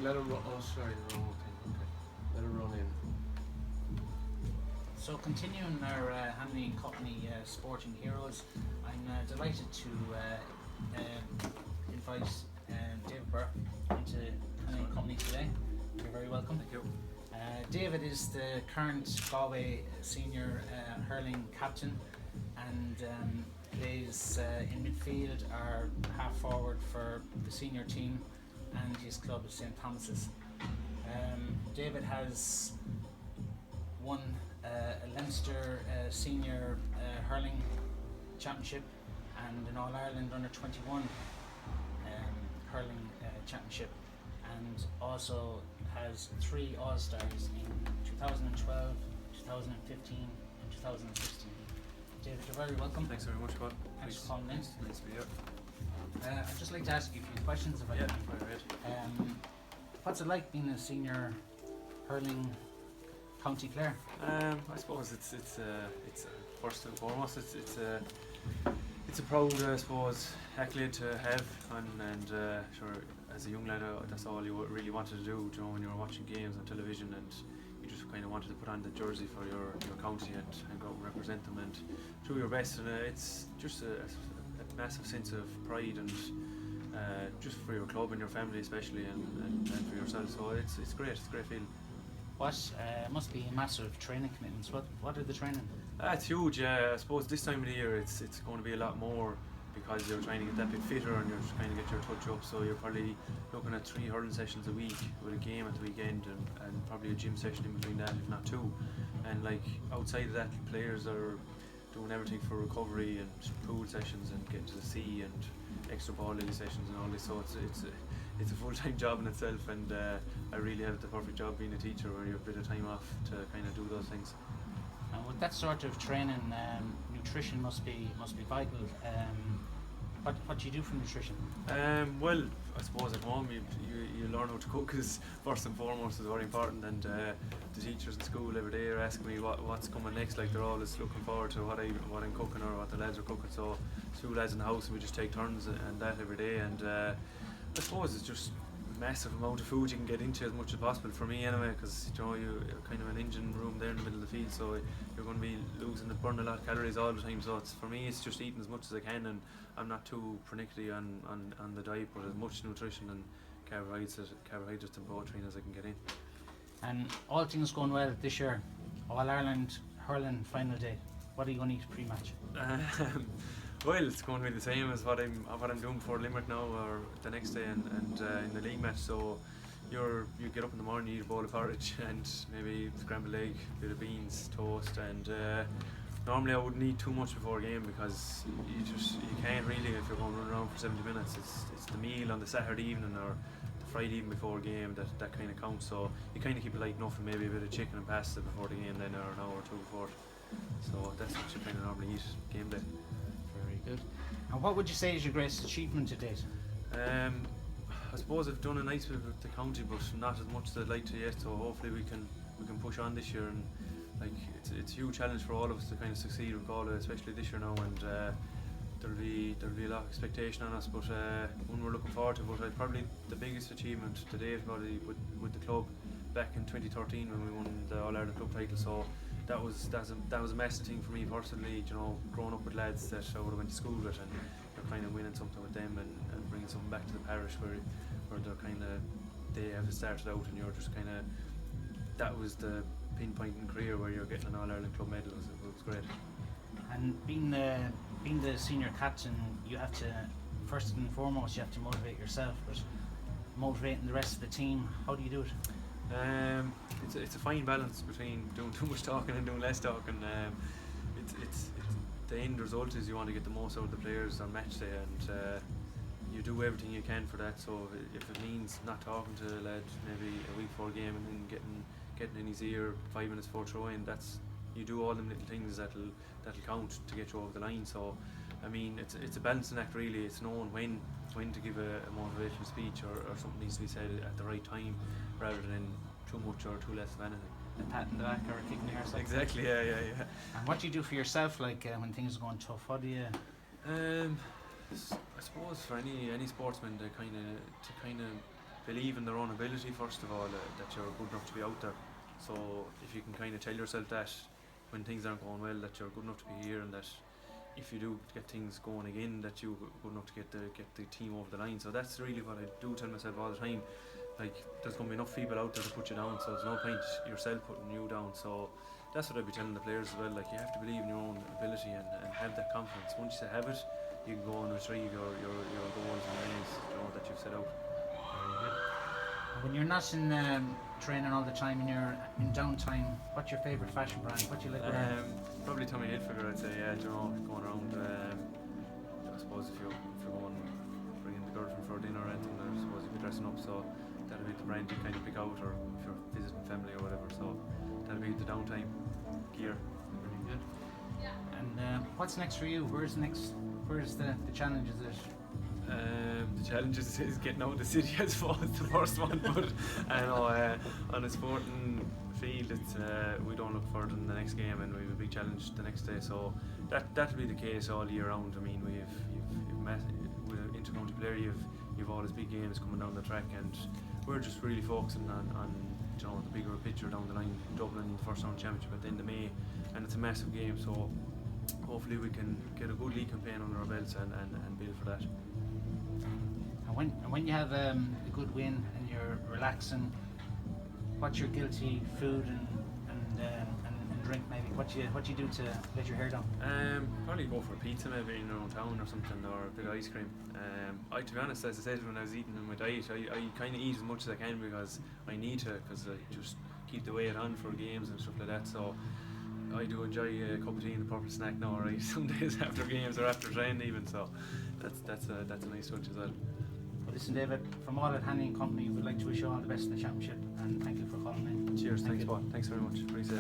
Let her run. Oh, sorry, the wrong thing. Okay. Let her run in. So continuing our Hanley and Company Sporting Heroes, I'm delighted to invite David Burke into Hanley and Company today. You're very welcome. Thank you. David is the current Galway Senior Hurling Captain and plays in midfield or half forward for the senior team, and his club is St Thomas's. David has won a Leinster Senior Hurling Championship and an All-Ireland Under 21 Hurling Championship, and also has 3 All-Stars in 2012, 2015 and 2016. David, you're very welcome. Thanks very much, Bob. Thanks for calling in. Nice to be here. I'd just like to ask you a few questions if I can. Go ahead. What's it like being a senior hurling county player? I suppose it's first and foremost it's a proud I suppose accolade to have, and sure, as a young lad that's all you really wanted to do, you know, when you were watching games on television, and you just kind of wanted to put on the jersey for your county and go represent them and do your best, and it's just a massive sense of pride and just for your club and your family especially, and for yourself. So it's great. It's a great feeling. What must be massive training commitments? What are the training? It's huge. I suppose this time of the year it's going to be a lot more, because you're trying to get that bit fitter and you're trying to get your touch up. So you're probably looking at 3 hurling sessions a week with a game at the weekend, and probably a gym session in between that, if not 2. And like outside of that, players are doing everything for recovery and pool sessions and getting to the sea and extra ball league sessions and all this. So it's a full-time job in itself, and I really have the perfect job being a teacher, where you have a bit of time off to kind of do those things. And with that sort of training, nutrition must be vital. What do you do for nutrition? Well, I suppose at home you learn how to cook is first and foremost, is very important, and the teachers in school every day are asking me what's coming next. Like, they're always looking forward to what I'm cooking or what the lads are cooking. So 2 lads in the house, and we just take turns and that every day, and I suppose it's just massive amount of food you can get into as much as possible, for me anyway, because you know, you're kind of an engine room there in the middle of the field, so you're going to be burning a lot of calories all the time. So for me it's just eating as much as I can, and I'm not too pernickety on the diet, but as much nutrition and carbohydrates and protein as I can get in. And all things going well this year, All-Ireland Hurling final day, what are you going to eat pre-match? Well, it's going to be the same as what I'm doing before Limerick now, or the next day, and in the league match. So you get up in the morning, you eat a bowl of porridge and maybe scrambled egg, bit of beans, toast, and normally I wouldn't eat too much before a game, because you can't really, if you're going to run around for 70 minutes. It's the meal on the Saturday evening or the Friday evening before a game that kind of counts. So you kind of keep it light enough, and maybe a bit of chicken and pasta before the game, then, or an hour or 2 before. So that's what you kind of normally eat game day. Very good. And what would you say is your greatest achievement to date? I suppose I've done a nice bit with the county, but not as much as I'd like to yet. So hopefully we can push on this year, and like it's a huge challenge for all of us to kind of succeed with Galway, especially this year now. And there'll be a lot of expectation on us, but one we're looking forward to. But probably the biggest achievement to date, probably with the club, back in 2013 when we won the All-Ireland Club title. So that was a massive thing for me personally, you know, growing up with lads that I would have went to school with, and you're kind of winning something with them and bringing something back to the parish where they're kind of, they have started out, and you're just kind of, that was the pinpoint in career where you're getting an All-Ireland Club medal. It was great. And being the senior captain, you have to, first and foremost, you have to motivate yourself, but motivating the rest of the team, how do you do it? It's a fine balance between doing too much talking and doing less talking. It's the end result is you want to get the most out of the players on match day, and you do everything you can for that. So if it means not talking to a lad maybe a week before a game and then getting in his ear 5 minutes before throw-in, you do all them little things that'll count to get you over the line. So I mean, it's a balancing act really. It's knowing when to give a motivational speech or something needs to be said at the right time, rather than too much or too less of anything. A pat in the back or a kick in the arse. Exactly, yeah. And what do you do for yourself, like when things are going tough? What do you? I suppose for any sportsman to kind of believe in their own ability first of all, that you're good enough to be out there. So if you can kind of tell yourself that when things aren't going well, that you're good enough to be here, and that if you do get things going again, that you're good enough to get the team over the line. So that's really what I do tell myself all the time. Like, there's going to be enough people out there to put you down, so there's no point yourself putting you down. So that's what I'd be telling the players as well. Like, you have to believe in your own ability and have that confidence. Once you have it, you can go and retrieve your goals and aims, that you've set out. Very good. When you're not in training all the time and you're in downtime, what's your favourite fashion brand? What do you like wearing? Probably Tommy Hilfiger, I'd say. Yeah, going around. I suppose if you're going bringing the girlfriend for dinner or anything, I suppose you'd be dressing up. So that'll be the brand you kind of pick out, or if you're visiting family or whatever. So that'll be the downtime gear. Very good. And what's next for you? Where's the challenge? Is it? The challenge is getting out of the city, I suppose, the first one. But I know on a sporting field, it's we don't look further than the next game, and we have a big challenge the next day. So that'll be the case all year round. I mean, you've met with an inter-county player. You've all these big games coming down the track, and we're just really focusing on the bigger picture down the line. Dublin first round championship at the end of May, and it's a massive game. So hopefully we can get a good league campaign under our belts and build for that. And when you have a good win and you're relaxing, what's your guilty food and drink maybe? What you do to let your hair down? Probably go for a pizza maybe in our own town or something, or a bit of ice cream. To be honest, as I said when I was eating in my diet, I kind of eat as much as I can because I need to, because I just keep the weight on for games and stuff like that. So I do enjoy a cup of tea and a proper snack now, right? Some days after games or after training even. So that's a nice touch as well. Well, listen, David, from all at Hanley and Company, we'd like to wish you all the best in the championship, and thank you for calling in. Cheers, thanks, Paul. Thanks very much. Appreciate it.